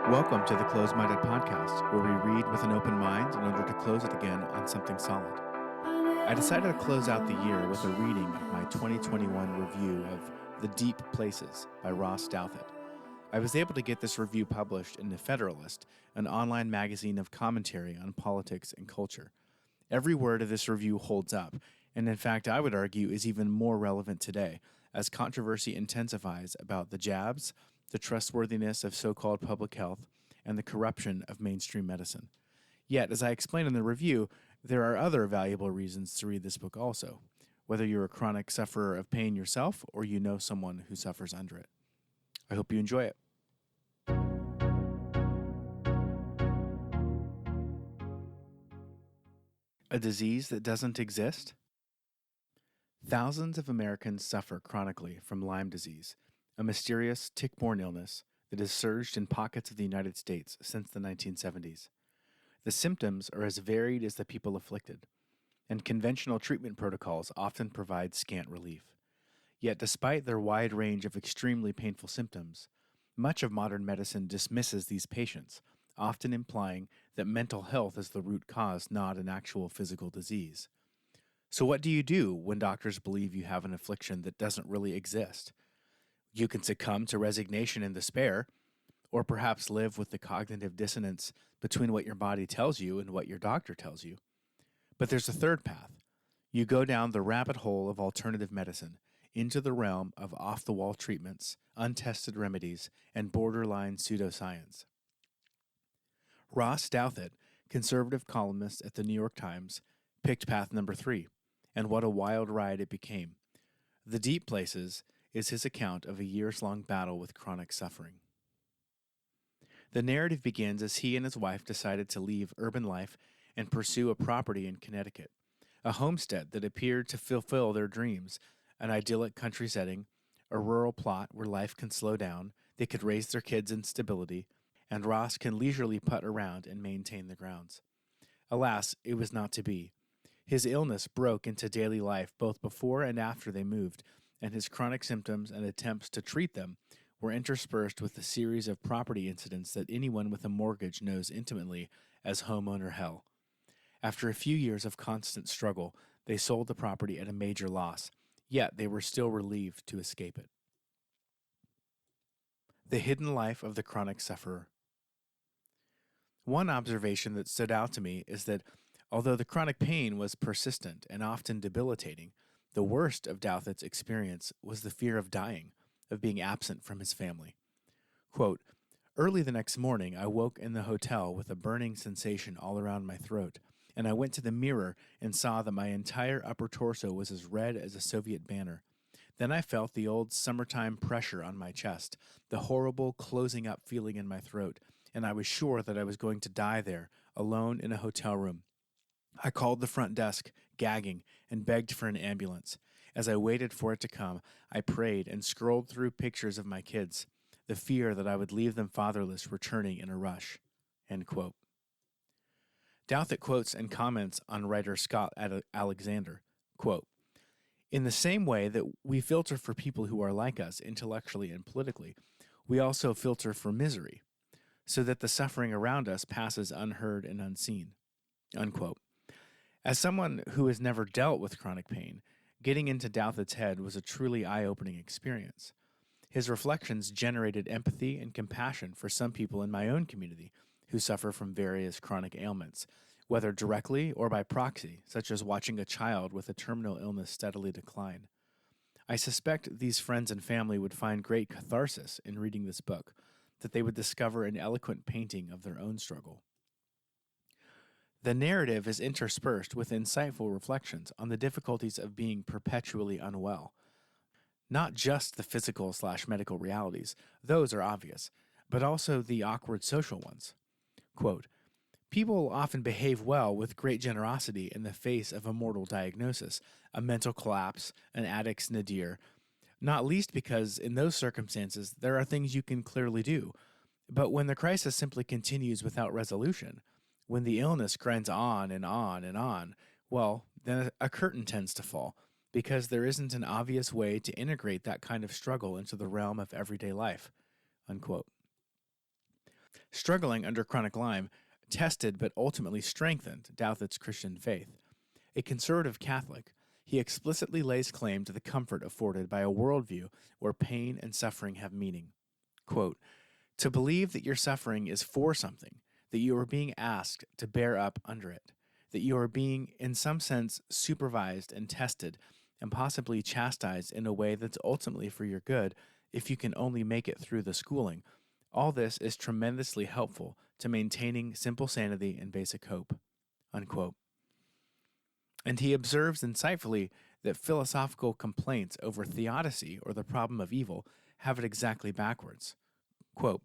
Welcome to the Closed-Minded Podcast, where we read with an open mind in order to close it again on something solid. I decided to close out the year with a reading of my 2021 review of The Deep Places by Ross Douthat. I was able to get this review published in The Federalist, an online magazine of commentary on politics and culture. Every word of this review holds up, and in fact, I would argue is even more relevant today, as controversy intensifies about the jabs, the trustworthiness of so-called public health, and the corruption of mainstream medicine. Yet, as I explain in the review, there are other valuable reasons to read this book also, whether you're a chronic sufferer of pain yourself or you know someone who suffers under it. I hope you enjoy it. A disease that doesn't exist? Thousands of Americans suffer chronically from Lyme disease, a mysterious tick-borne illness that has surged in pockets of the United States since the 1970s. The symptoms are as varied as the people afflicted, and conventional treatment protocols often provide scant relief. Yet despite their wide range of extremely painful symptoms, much of modern medicine dismisses these patients, often implying that mental health is the root cause, not an actual physical disease. So what do you do when doctors believe you have an affliction that doesn't really exist? You can succumb to resignation and despair, or perhaps live with the cognitive dissonance between what your body tells you and what your doctor tells you. But there's a third path. You go down the rabbit hole of alternative medicine, into the realm of off-the-wall treatments, untested remedies, and borderline pseudoscience. Ross Douthat, conservative columnist at the New York Times, picked path number 3, and what a wild ride it became. The Deep Places is his account of a years-long battle with chronic suffering. The narrative begins as he and his wife decided to leave urban life and pursue a property in Connecticut, a homestead that appeared to fulfill their dreams, an idyllic country setting, a rural plot where life can slow down, they could raise their kids in stability, and Ross can leisurely putt around and maintain the grounds. Alas, it was not to be. His illness broke into daily life both before and after they moved, and his chronic symptoms and attempts to treat them were interspersed with a series of property incidents that anyone with a mortgage knows intimately as homeowner hell. After a few years of constant struggle, they sold the property at a major loss, yet they were still relieved to escape it. The hidden life of the chronic sufferer. One observation that stood out to me is that although the chronic pain was persistent and often debilitating, the worst of Douthat's experience was the fear of dying, of being absent from his family. Quote, "Early the next morning, I woke in the hotel with a burning sensation all around my throat, and I went to the mirror and saw that my entire upper torso was as red as a Soviet banner. Then I felt the old summertime pressure on my chest, the horrible closing up feeling in my throat, and I was sure that I was going to die there, alone in a hotel room. I called the front desk, gagging, and begged for an ambulance. As I waited for it to come, I prayed and scrolled through pictures of my kids, the fear that I would leave them fatherless returning in a rush." End quote. Douthat quotes and comments on writer Scott Alexander, quote, "In the same way that we filter for people who are like us intellectually and politically, we also filter for misery, so that the suffering around us passes unheard and unseen." Unquote. As someone who has never dealt with chronic pain, getting into Douthat's head was a truly eye-opening experience. His reflections generated empathy and compassion for some people in my own community who suffer from various chronic ailments, whether directly or by proxy, such as watching a child with a terminal illness steadily decline. I suspect these friends and family would find great catharsis in reading this book, that they would discover an eloquent painting of their own struggle. The narrative is interspersed with insightful reflections on the difficulties of being perpetually unwell. Not just the physical/medical realities, those are obvious, but also the awkward social ones. Quote, "People often behave well with great generosity in the face of a mortal diagnosis, a mental collapse, an addict's nadir, not least because in those circumstances there are things you can clearly do. But when the crisis simply continues without resolution, when the illness grinds on and on and on, well, then a curtain tends to fall, because there isn't an obvious way to integrate that kind of struggle into the realm of everyday life." Unquote. Struggling under chronic Lyme tested but ultimately strengthened Douthat's Christian faith. A conservative Catholic, he explicitly lays claim to the comfort afforded by a worldview where pain and suffering have meaning. Quote, to believe that your suffering is for something, that you are being asked to bear up under it, that you are being, in some sense, supervised and tested and possibly chastised in a way that's ultimately for your good if you can only make it through the schooling. All this is tremendously helpful to maintaining simple sanity and basic hope. Unquote. And he observes insightfully that philosophical complaints over theodicy or the problem of evil have it exactly backwards. Quote,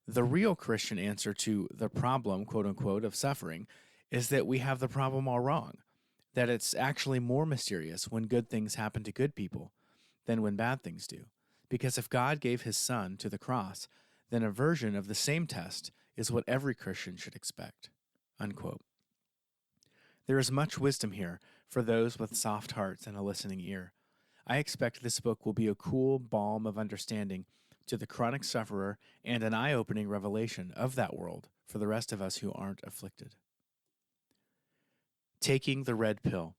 the real Christian answer to the problem, quote unquote, of suffering is that we have the problem all wrong, that it's actually more mysterious when good things happen to good people than when bad things do. Because if God gave his son to the cross, then a version of the same test is what every Christian should expect. Unquote. There is much wisdom here for those with soft hearts and a listening ear. I expect this book will be a cool balm of understanding to the chronic sufferer and an eye-opening revelation of that world for the rest of us who aren't afflicted. Taking the red pill.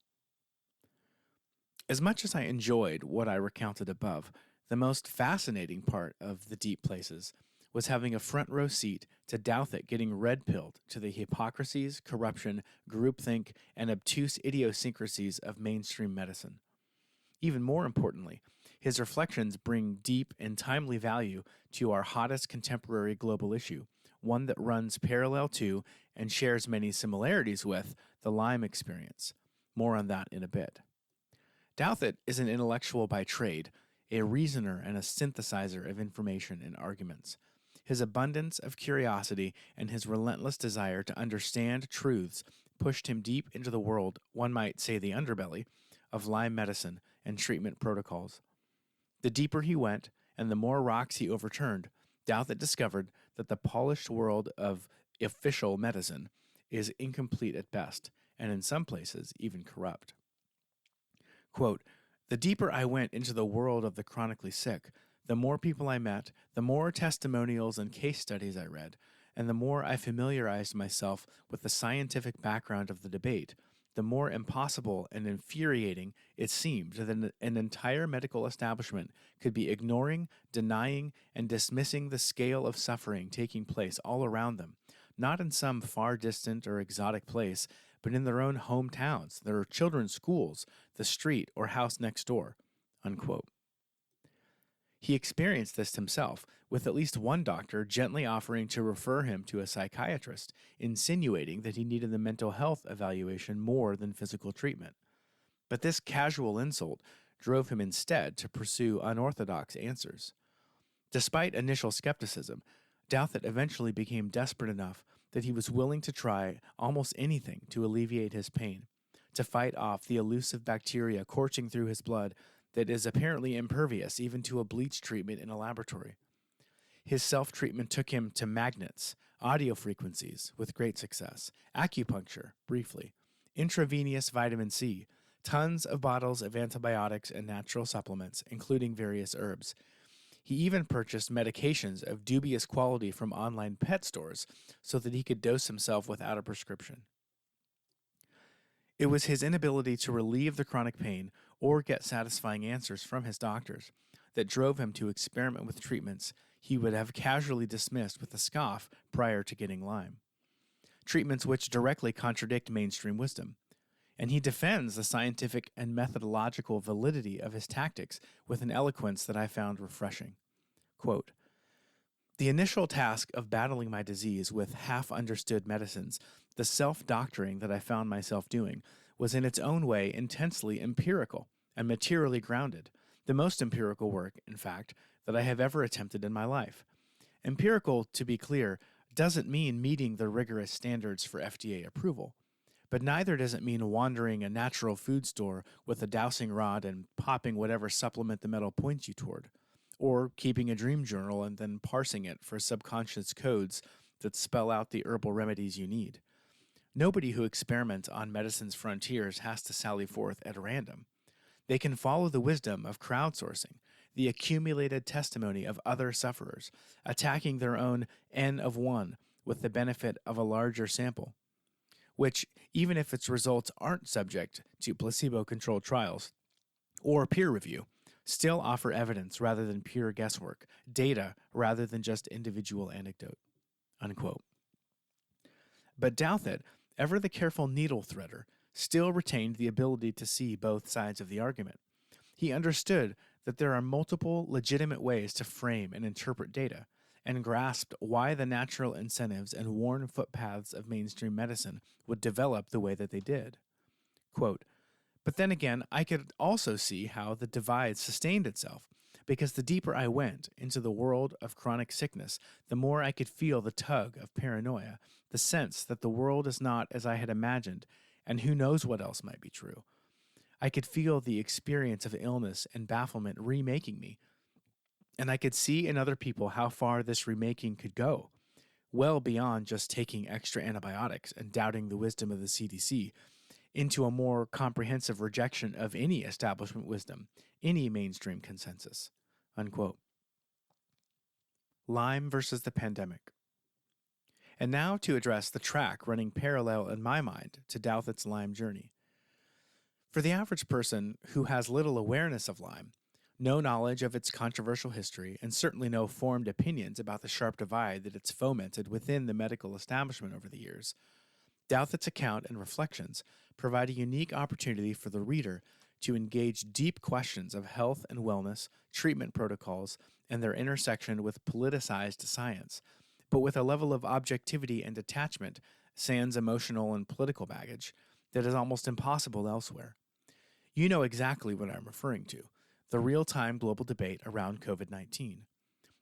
As much as I enjoyed what I recounted above, the most fascinating part of The Deep Places was having a front row seat to Douthat getting red-pilled to the hypocrisies, corruption, groupthink, and obtuse idiosyncrasies of mainstream medicine. Even more importantly, his reflections bring deep and timely value to our hottest contemporary global issue, one that runs parallel to and shares many similarities with the Lyme experience. More on that in a bit. Douthat is an intellectual by trade, a reasoner and a synthesizer of information and arguments. His abundance of curiosity and his relentless desire to understand truths pushed him deep into the world, one might say the underbelly, of Lyme medicine and treatment protocols. The deeper he went, and the more rocks he overturned, Douthat discovered that the polished world of official medicine is incomplete at best, and in some places even corrupt. Quote, the deeper I went into the world of the chronically sick, the more people I met, the more testimonials and case studies I read, and the more I familiarized myself with the scientific background of the debate, the more impossible and infuriating it seemed that an entire medical establishment could be ignoring, denying, and dismissing the scale of suffering taking place all around them, not in some far distant or exotic place, but in their own hometowns, their children's schools, the street or house next door. Unquote. He experienced this himself, with at least one doctor gently offering to refer him to a psychiatrist, insinuating that he needed the mental health evaluation more than physical treatment. But this casual insult drove him instead to pursue unorthodox answers. Despite initial skepticism, Douthat eventually became desperate enough that he was willing to try almost anything to alleviate his pain, to fight off the elusive bacteria coursing through his blood that is apparently impervious even to a bleach treatment in a laboratory. His self-treatment took him to magnets, audio frequencies with great success, acupuncture, briefly, intravenous vitamin C, tons of bottles of antibiotics and natural supplements, including various herbs. He even purchased medications of dubious quality from online pet stores so that he could dose himself without a prescription. It was his inability to relieve the chronic pain or get satisfying answers from his doctors that drove him to experiment with treatments he would have casually dismissed with a scoff prior to getting Lyme. Treatments which directly contradict mainstream wisdom. And he defends the scientific and methodological validity of his tactics with an eloquence that I found refreshing. Quote, the initial task of battling my disease with half-understood medicines, the self-doctoring that I found myself doing, was in its own way intensely empirical and materially grounded, the most empirical work, in fact, that I have ever attempted in my life. Empirical, to be clear, doesn't mean meeting the rigorous standards for FDA approval, but neither does it mean wandering a natural food store with a dowsing rod and popping whatever supplement the metal points you toward, or keeping a dream journal and then parsing it for subconscious codes that spell out the herbal remedies you need. Nobody who experiments on medicine's frontiers has to sally forth at random. They can follow the wisdom of crowdsourcing, the accumulated testimony of other sufferers, attacking their own N of 1 with the benefit of a larger sample, which, even if its results aren't subject to placebo-controlled trials or peer review, still offer evidence rather than pure guesswork, data rather than just individual anecdote." Unquote. But Douthat, ever the careful needle threader, still retained the ability to see both sides of the argument. He understood that there are multiple legitimate ways to frame and interpret data, and grasped why the natural incentives and worn footpaths of mainstream medicine would develop the way that they did. Quote, "But then again, I could also see how the divide sustained itself, because the deeper I went into the world of chronic sickness, the more I could feel the tug of paranoia, the sense that the world is not as I had imagined, and who knows what else might be true. I could feel the experience of illness and bafflement remaking me, and I could see in other people how far this remaking could go, well beyond just taking extra antibiotics and doubting the wisdom of the CDC, into a more comprehensive rejection of any establishment wisdom, any mainstream consensus." Unquote. Lyme versus the pandemic. And now to address the track running parallel in my mind to Douthat's Lyme journey. For the average person who has little awareness of Lyme, no knowledge of its controversial history, and certainly no formed opinions about the sharp divide that it's fomented within the medical establishment over the years, Douthat's account and reflections provide a unique opportunity for the reader to engage deep questions of health and wellness, treatment protocols, and their intersection with politicized science, but with a level of objectivity and detachment, sans emotional and political baggage, that is almost impossible elsewhere. You know exactly what I'm referring to: the real-time global debate around COVID-19.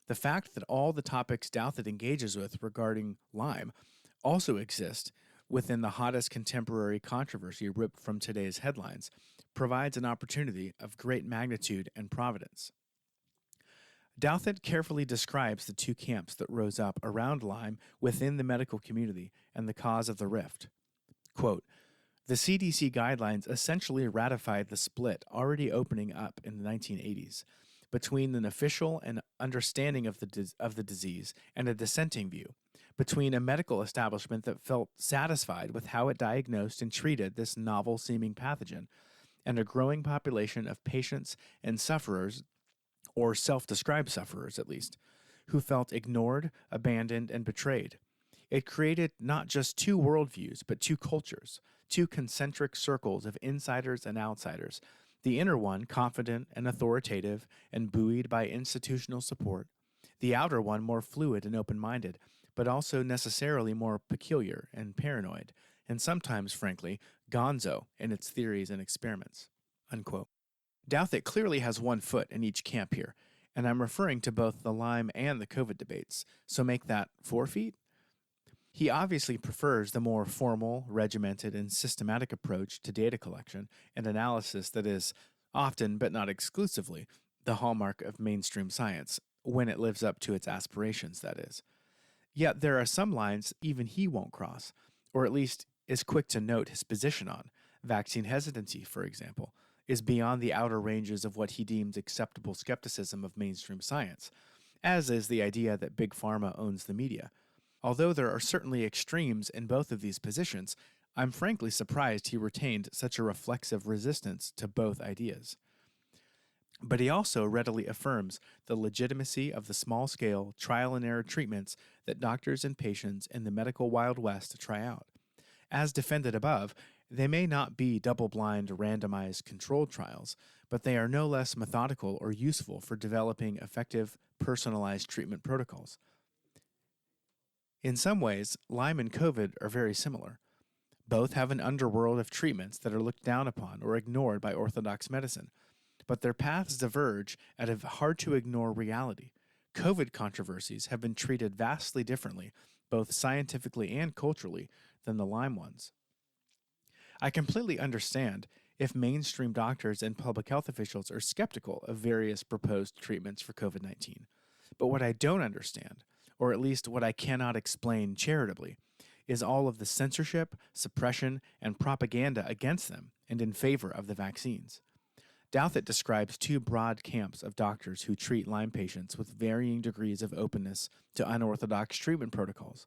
The fact that all the topics Douthat engages with regarding Lyme also exist within the hottest contemporary controversy ripped from today's headlines provides an opportunity of great magnitude and providence. Douthat carefully describes the two camps that rose up around Lyme within the medical community and the cause of the rift. Quote, "The CDC guidelines essentially ratified the split already opening up in the 1980s between an official and understanding of the disease and a dissenting view, between a medical establishment that felt satisfied with how it diagnosed and treated this novel-seeming pathogen, and a growing population of patients and sufferers, or self-described sufferers at least, who felt ignored, abandoned, and betrayed. It created not just two worldviews, but two cultures, two concentric circles of insiders and outsiders, the inner one confident and authoritative and buoyed by institutional support, the outer one more fluid and open-minded, but also necessarily more peculiar and paranoid, and sometimes, frankly, gonzo in its theories and experiments." Unquote. Douthat clearly has one foot in each camp here, and I'm referring to both the Lyme and the COVID debates, so make that 4 feet? He obviously prefers the more formal, regimented, and systematic approach to data collection and analysis that is often, but not exclusively, the hallmark of mainstream science, when it lives up to its aspirations, that is. Yet there are some lines even he won't cross, or at least is quick to note his position on. Vaccine hesitancy, for example, is beyond the outer ranges of what he deems acceptable skepticism of mainstream science, as is the idea that Big Pharma owns the media. Although there are certainly extremes in both of these positions, I'm frankly surprised he retained such a reflexive resistance to both ideas. But he also readily affirms the legitimacy of the small-scale, trial-and-error treatments that doctors and patients in the medical Wild West try out. As defended above, they may not be double-blind, randomized controlled trials, but they are no less methodical or useful for developing effective, personalized treatment protocols. In some ways, Lyme and COVID are very similar. Both have an underworld of treatments that are looked down upon or ignored by orthodox medicine, but their paths diverge at a hard-to-ignore reality. COVID controversies have been treated vastly differently, both scientifically and culturally, than the Lyme ones. I completely understand if mainstream doctors and public health officials are skeptical of various proposed treatments for COVID-19. But what I don't understand, or at least what I cannot explain charitably, is all of the censorship, suppression, and propaganda against them and in favor of the vaccines. Douthat describes two broad camps of doctors who treat Lyme patients with varying degrees of openness to unorthodox treatment protocols.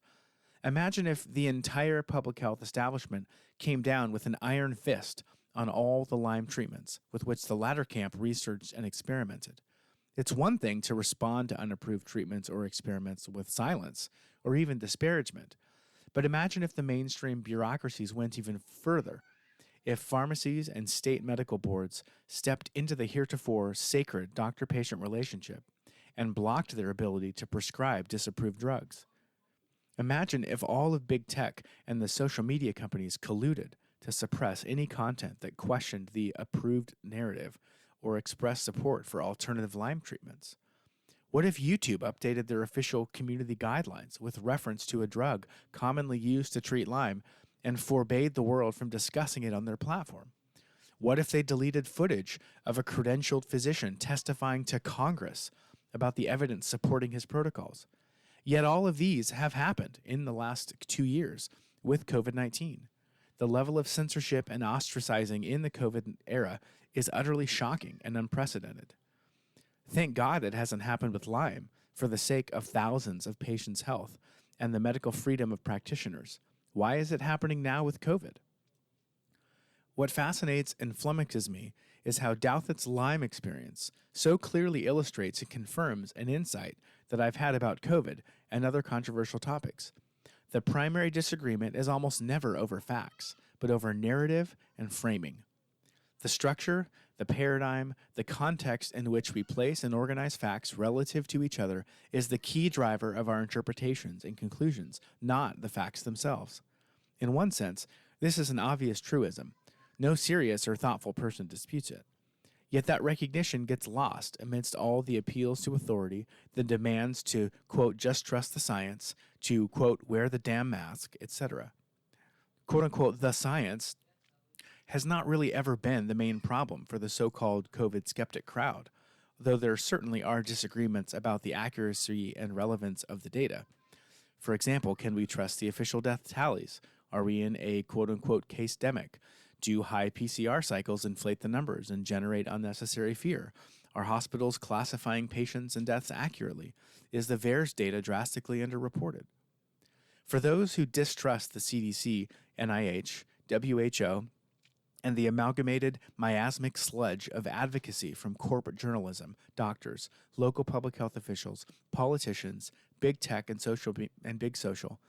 Imagine if the entire public health establishment came down with an iron fist on all the Lyme treatments with which the latter camp researched and experimented. It's one thing to respond to unapproved treatments or experiments with silence or even disparagement, but imagine if the mainstream bureaucracies went even further. If pharmacies and state medical boards stepped into the heretofore sacred doctor-patient relationship and blocked their ability to prescribe disapproved drugs. Imagine if all of big tech and the social media companies colluded to suppress any content that questioned the approved narrative or expressed support for alternative Lyme treatments. What if YouTube updated their official community guidelines with reference to a drug commonly used to treat Lyme and forbade the world from discussing it on their platform? What if they deleted footage of a credentialed physician testifying to Congress about the evidence supporting his protocols? Yet all of these have happened in the last 2 years with COVID-19. The level of censorship and ostracizing in the COVID era is utterly shocking and unprecedented. Thank God it hasn't happened with Lyme for the sake of thousands of patients' health and the medical freedom of practitioners. Why is it happening now with COVID? What fascinates and flummoxes me is how Douthat's Lyme experience so clearly illustrates and confirms an insight that I've had about COVID and other controversial topics. The primary disagreement is almost never over facts, but over narrative and framing. The structure, the paradigm, the context in which we place and organize facts relative to each other is the key driver of our interpretations and conclusions, not the facts themselves. In one sense, this is an obvious truism. No serious or thoughtful person disputes it. Yet that recognition gets lost amidst all the appeals to authority, the demands to, quote, just trust the science, to, quote, wear the damn mask, etc. Quote, unquote, the science has not really ever been the main problem for the so-called COVID skeptic crowd, though there certainly are disagreements about the accuracy and relevance of the data. For example, can we trust the official death tallies? Are we in a quote-unquote case-demic? Do high PCR cycles inflate the numbers and generate unnecessary fear? Are hospitals classifying patients and deaths accurately? Is the VAERS data drastically underreported? For those who distrust the CDC, NIH, WHO, and the amalgamated miasmic sludge of advocacy from corporate journalism, doctors, local public health officials, politicians, big tech, and big social,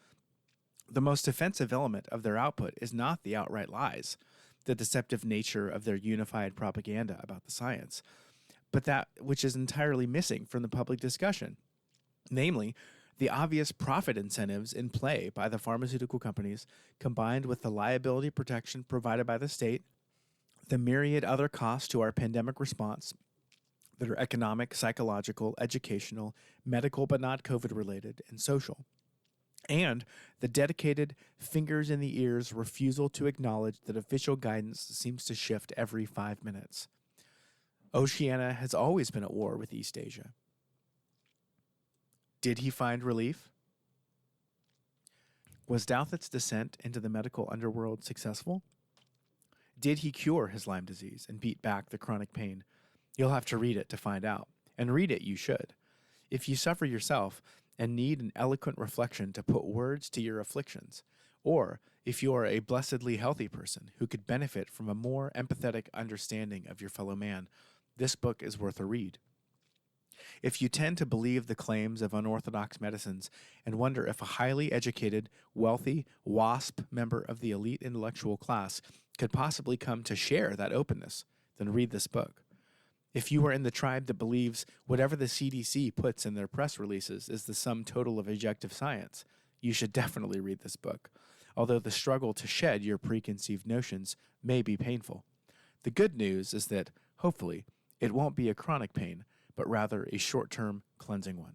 the most offensive element of their output is not the outright lies, the deceptive nature of their unified propaganda about the science, but that which is entirely missing from the public discussion, namely, the obvious profit incentives in play by the pharmaceutical companies, combined with the liability protection provided by the state, the myriad other costs to our pandemic response that are economic, psychological, educational, medical but not COVID-related, and social, and the dedicated fingers in the ears refusal to acknowledge that official guidance seems to shift every 5 minutes. Oceania has always been at war with East Asia. Did he find relief? Was Douthat's descent into the medical underworld successful? Did he cure his Lyme disease and beat back the chronic pain? You'll have to read it to find out, and read it you should. If you suffer yourself and need an eloquent reflection to put words to your afflictions, or if you are a blessedly healthy person who could benefit from a more empathetic understanding of your fellow man, this book is worth a read. If you tend to believe the claims of unorthodox medicines and wonder if a highly educated, wealthy, WASP member of the elite intellectual class could possibly come to share that openness, then read this book. If you are in the tribe that believes whatever the CDC puts in their press releases is the sum total of objective science, you should definitely read this book, although the struggle to shed your preconceived notions may be painful. The good news is that, hopefully, it won't be a chronic pain, but rather a short-term cleansing one.